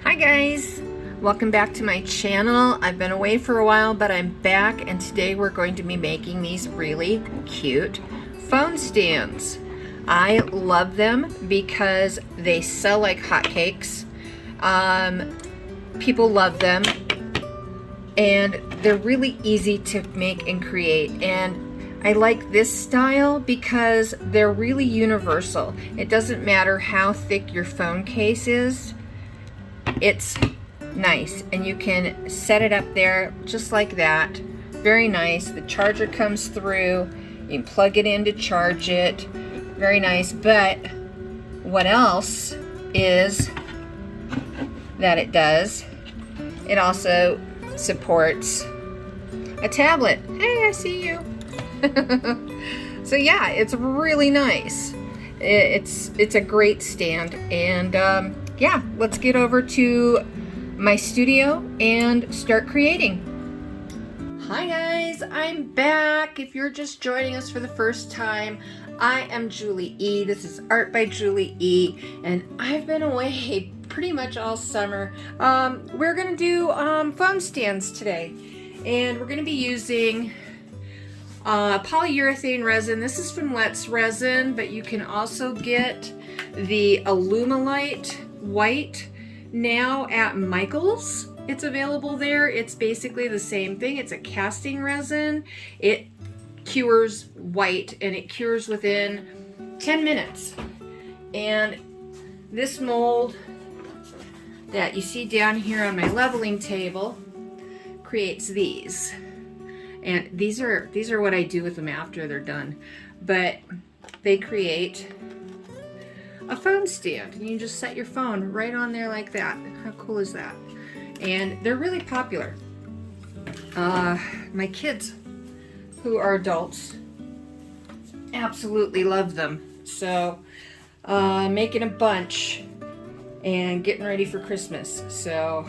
Hi guys, welcome back to my channel. I've been away for a while, but I'm back, and today we're going to be making these really cute phone stands. I love them because they sell like hotcakes. People love them, and they're really easy to make and create. And I like this style because they're really universal. It doesn't matter how thick your phone case is. It's nice, and you can set it up there just like that. Very nice. The charger comes through. You can plug it in to charge it. Very nice. But what else is that it does? It also supports a tablet. Hey, I see you. So yeah, it's really nice. It's a great stand, and yeah, let's get over to my studio and start creating. Hi guys, I'm back. If you're just joining us for the first time, I am Julie E. This is Art by Julie E, and I've been away pretty much all summer. We're gonna do phone stands today, and we're gonna be using polyurethane resin. This is from Luvz resin, but you can also get the Alumilite white now at Michael's. It's available there. It's basically the same thing. It's a casting resin. It cures white, and it cures within 10 minutes. And this mold that you see down here on my leveling table creates these. And these are what I do with them after they're done. But they create a phone stand. You can just set your phone right on there like that. How cool is that? And they're really popular. My kids, who are adults, absolutely love them. So making a bunch and getting ready for Christmas. So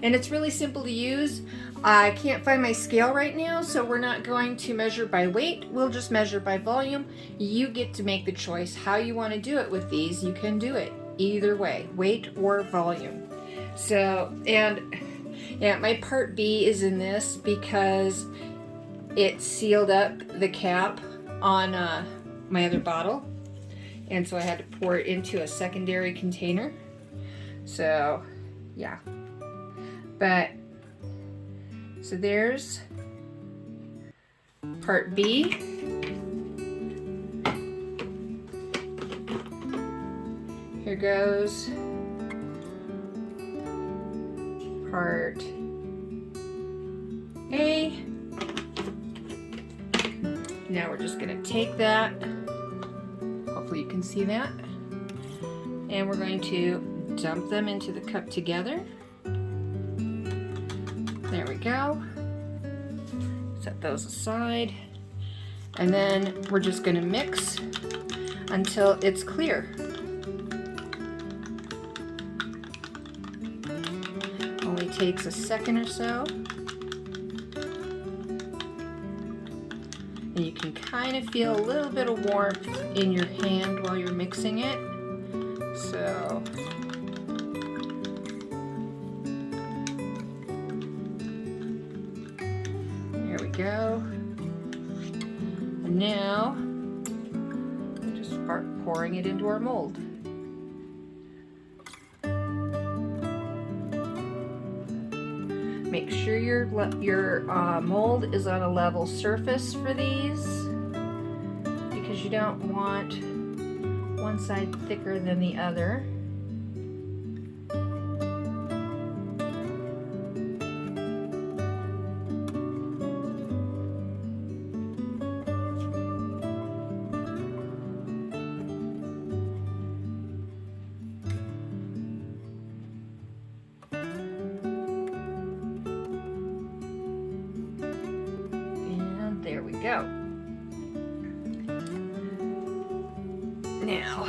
and it's really simple to use. I can't find my scale right now, so we're not going to measure by weight. We'll just measure by volume. You get to make the choice how you want to do it with these. You can do it either way, weight or volume. So, and yeah, my part B is in this because it sealed up the cap on my other bottle, and so I had to pour it into a secondary container. So yeah, but so there's part B. Here goes part A. Now we're just going to take that, hopefully you can see that, and we're going to dump them into the cup together. There we go. Set those aside. And then we're just going to mix until it's clear. Only takes a second or so. And you can kind of feel a little bit of warmth in your hand while you're mixing it. So go. And now we just start pouring it into our mold. Make sure your mold is on a level surface for these, because you don't want one side thicker than the other. There we go. Now,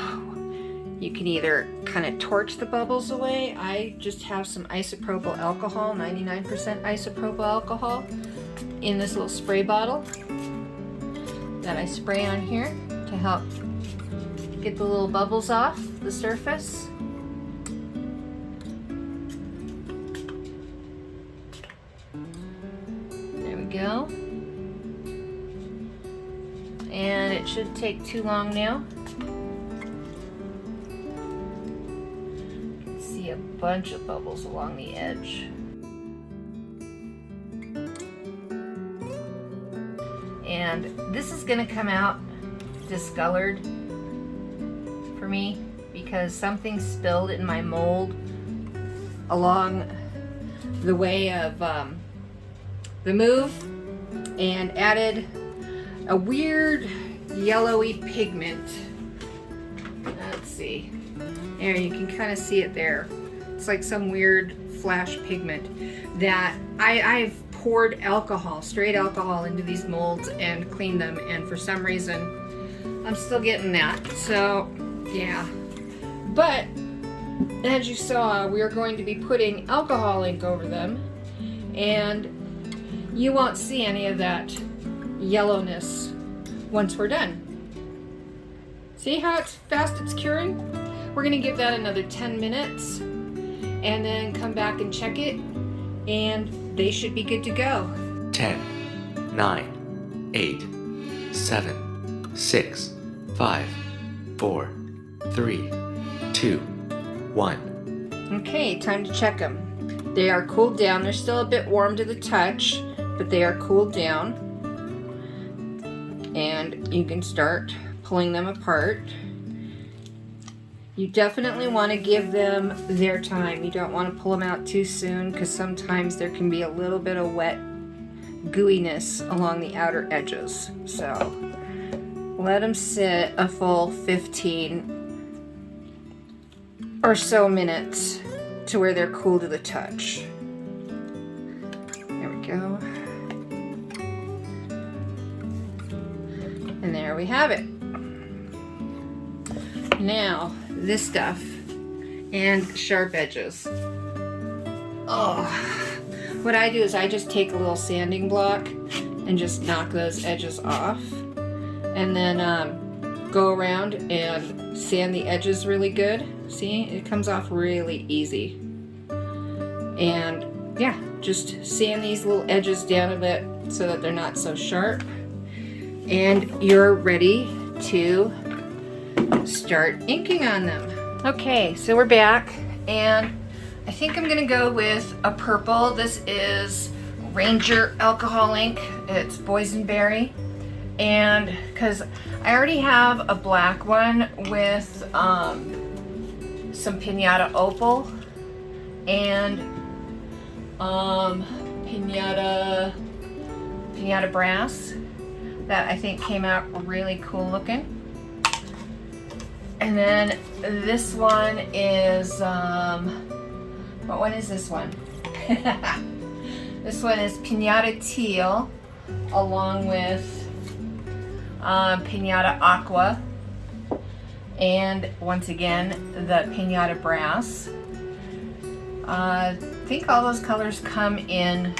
you can either kind of torch the bubbles away. I just have some isopropyl alcohol, 99% isopropyl alcohol, in this little spray bottle that I spray on here to help get the little bubbles off the surface. go. And it shouldn't take too long now. You can see a bunch of bubbles along the edge. And this is going to come out discolored for me because something spilled in my mold along the way of the move and added a weird yellowy pigment. Let's see. There, you can kind of see it there. It's like some weird flash pigment that I've poured alcohol, straight alcohol, into these molds and cleaned them, and for some reason I'm still getting that. So yeah, but as you saw, we are going to be putting alcohol ink over them, and you won't see any of that yellowness once we're done. See how fast it's curing? We're going to give that another 10 minutes and then come back and check it, and they should be good to go. 10, 9, 8, 7, 6, 5, 4, 3, 2, 1. Okay, time to check them. They are cooled down. They're still a bit warm to the touch, but they are cooled down. And you can start pulling them apart. You definitely want to give them their time. You don't want to pull them out too soon because sometimes there can be a little bit of wet gooiness along the outer edges. So let them sit a full 15 or so minutes to where they're cool to the touch. There we go. And there we have it. Now, this stuff and sharp edges. Oh, what I do is I just take a little sanding block and just knock those edges off, and then go around and sand the edges really good. See, it comes off really easy. And yeah, just sand these little edges down a bit so that they're not so sharp. And you're ready to start inking on them. Okay, so we're back, and I think I'm gonna go with a purple. This is Ranger alcohol ink. It's boysenberry, and because I already have a black one with some Pinata Opal and Pinata Brass that I think came out really cool looking. And then this one is, what one is this one? This one is Pinata Teal, along with Pinata Aqua, and once again, the Pinata Brass. I think all those colors come in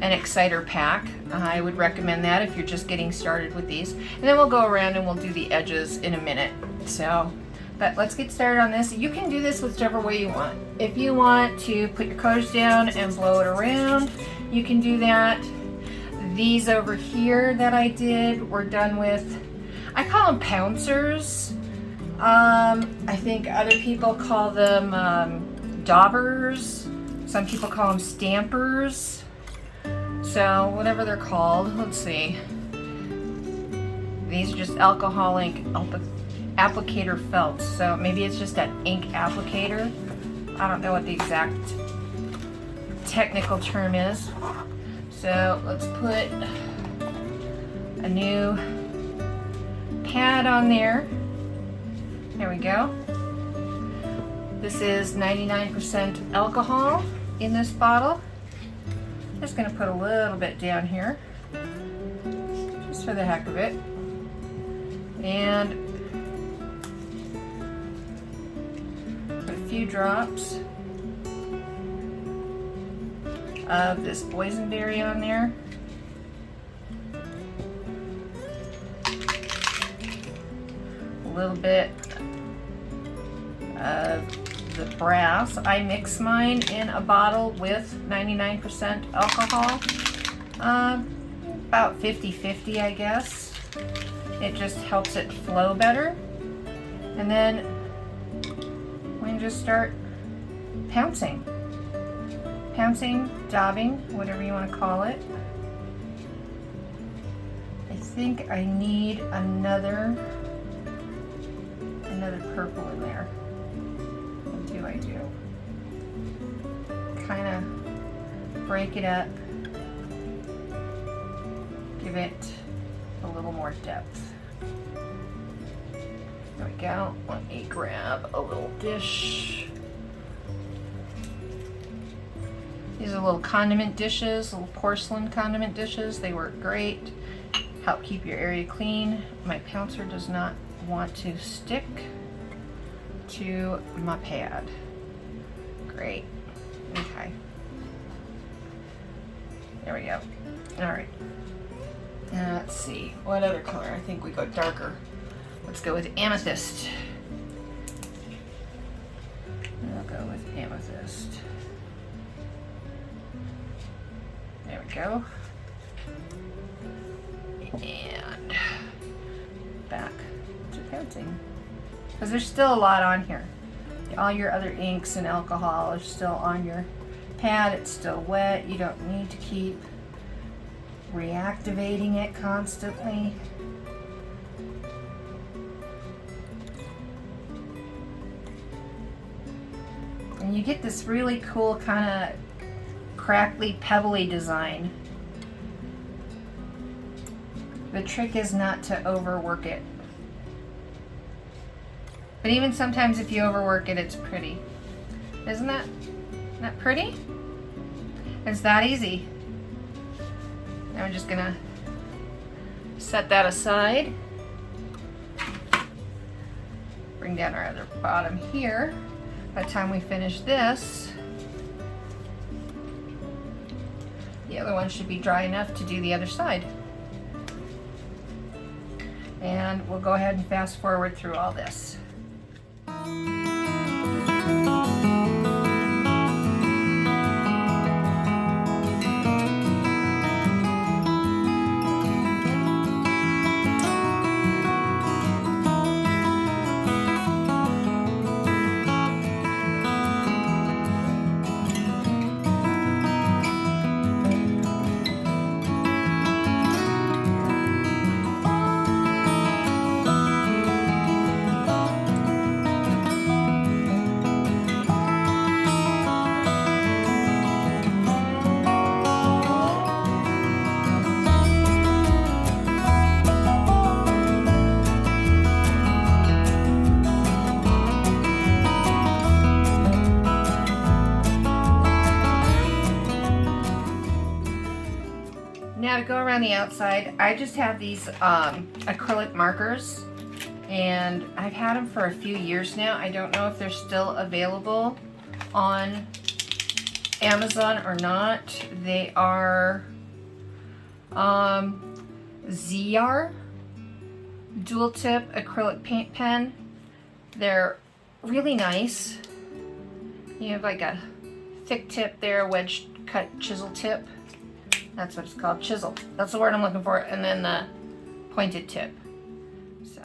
an exciter pack. I would recommend that if you're just getting started with these. And then we'll go around and we'll do the edges in a minute. So, but let's get started on this. You can do this whichever way you want. If you want to put your colors down and blow it around, you can do that. These over here that I did were done with, I call them pouncers. I think other people call them daubers. Some people call them stampers. So whatever they're called, let's see. These are just alcohol ink applicator felts. So maybe it's just an ink applicator. I don't know what the exact technical term is. So let's put a new pad on there. There we go. This is 99% alcohol in this bottle. Just going to put a little bit down here, just for the heck of it. And put a few drops of this boysenberry on there. A little bit of the brass. I mix mine in a bottle with 99% alcohol. about 50-50, I guess. It just helps it flow better. And then we can just start pouncing. Pouncing, daubing, whatever you want to call it. I think I need another purple in there. What do I do? Kind of break it up. Give it a little more depth. There we go. Let me grab a little dish. These are little condiment dishes, little porcelain condiment dishes. They work great. Help keep your area clean. My pouncer does not want to stick to my pad. Great. Okay. There we go. All right. Let's see. What other color? I think we go darker. Let's go with amethyst. I'll go with amethyst. There we go. And back to pouncing. Because there's still a lot on here. All your other inks and alcohol are still on your pad. It's still wet. You don't need to keep reactivating it constantly. And you get this really cool kind of crackly, pebbly design. The trick is not to overwork it. But even sometimes if you overwork it, it's pretty. Isn't that pretty? It's that easy. Now we're just gonna set that aside. Bring down our other bottom here. By the time we finish this, the other one should be dry enough to do the other side. And we'll go ahead and fast forward through all this. Now to go around the outside, I just have these acrylic markers, and I've had them for a few years now. I don't know if they're still available on Amazon or not. They are ZR dual tip acrylic paint pen. They're really nice. You have like a thick tip there, wedge cut chisel tip. That's what it's called, chisel. That's the word I'm looking for. And then the pointed tip. So.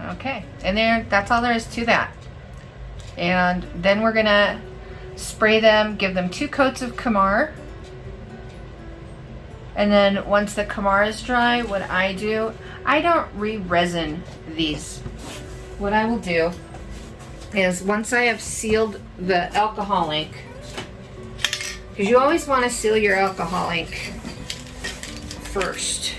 Okay, and that's all there is to that. And then we're gonna spray them, give them 2 coats of Camar. And then once the Camar is dry, what I do, I don't re-resin these. What I will do is once I have sealed the alcohol ink, because you always want to seal your alcohol ink first.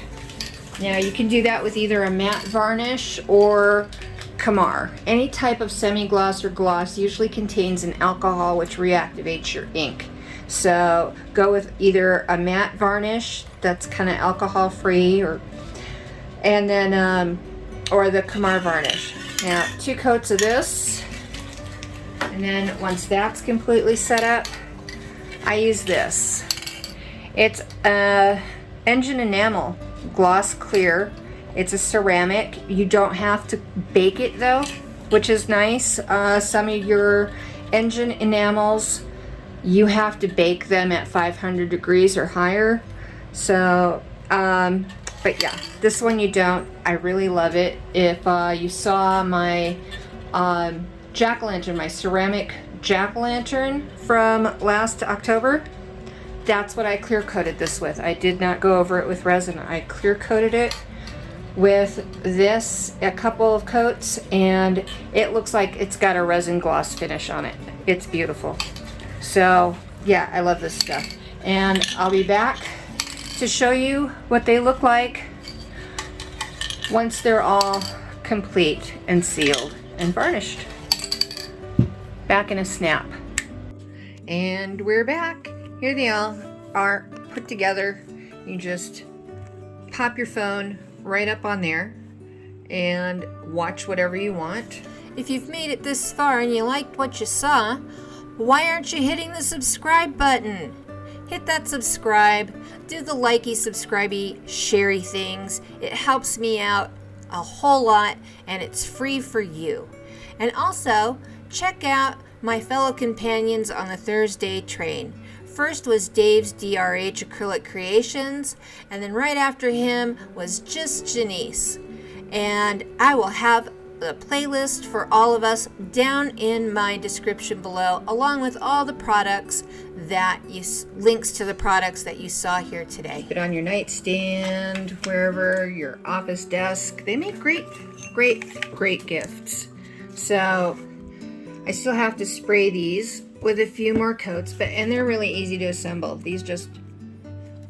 Now you can do that with either a matte varnish or Camar. Any type of semi-gloss or gloss usually contains an alcohol which reactivates your ink. So go with either a matte varnish that's kind of alcohol free, or the Camar varnish. Now 2 coats of this, and then once that's completely set up, I use this. It's an engine enamel, gloss clear. It's a ceramic. You don't have to bake it though, which is nice. Some of your engine enamels, you have to bake them at 500 degrees or higher. So, but yeah, this one you don't. I really love it. If you saw my jack-o'-lantern, my ceramic jack-o'-lantern from last October, that's what I clear coated this with. I did not go over it with resin. I clear coated it with this, a couple of coats, and it looks like it's got a resin gloss finish on it. It's beautiful. So yeah, I love this stuff. And I'll be back to show you what they look like once they're all complete and sealed and varnished. Back in a snap. And we're back. Here they all are put together. You just pop your phone right up on there and watch whatever you want. If you've made it this far and you liked what you saw, why aren't you hitting the subscribe button? Hit that subscribe, do the likey, subscribey, sharey things. It helps me out a whole lot and it's free for you. And also, check out my fellow companions on the Thursday train. First was Dave's DRH Acrylic-Creations, and then right after him was just Janice. And I will have the playlist for all of us down in my description below, along with all the products that links to the products that you saw here today. Put it on your nightstand, wherever, your office desk. They make great gifts. So I still have to spray these with a few more coats, and they're really easy to assemble. These just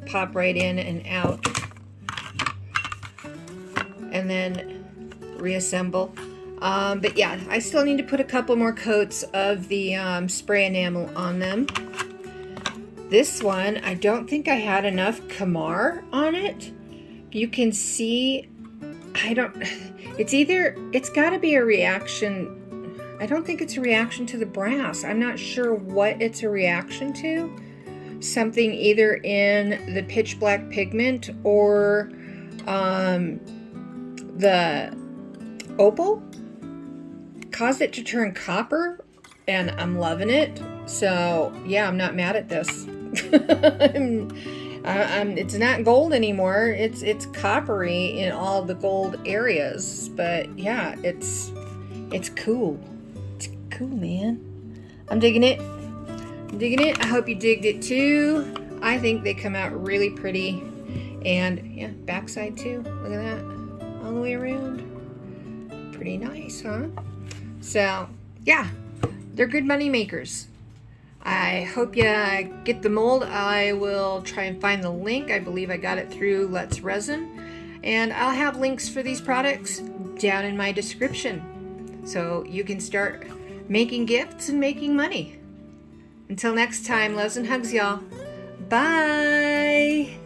pop right in and out, and then reassemble. But yeah, I still need to put a couple more coats of the spray enamel on them. This one, I don't think I had enough Camar on it. You can see, it's got to be a reaction. I don't think it's a reaction to the brass. I'm not sure what it's a reaction to. Something either in the pitch black pigment or the opal caused it to turn copper, and I'm loving it. So yeah, I'm not mad at this. It's not gold anymore. It's coppery in all the gold areas, but yeah, it's cool. It's cool, man. I'm digging it. I hope you digged it too. I think they come out really pretty. And yeah, backside too. Look at that. All the way around. Pretty nice, huh? So yeah, they're good money makers. I hope you get the mold. I will try and find the link. I believe I got it through Luvz Resin. And I'll have links for these products down in my description, so you can start making gifts and making money. Until next time, loves and hugs, y'all. Bye!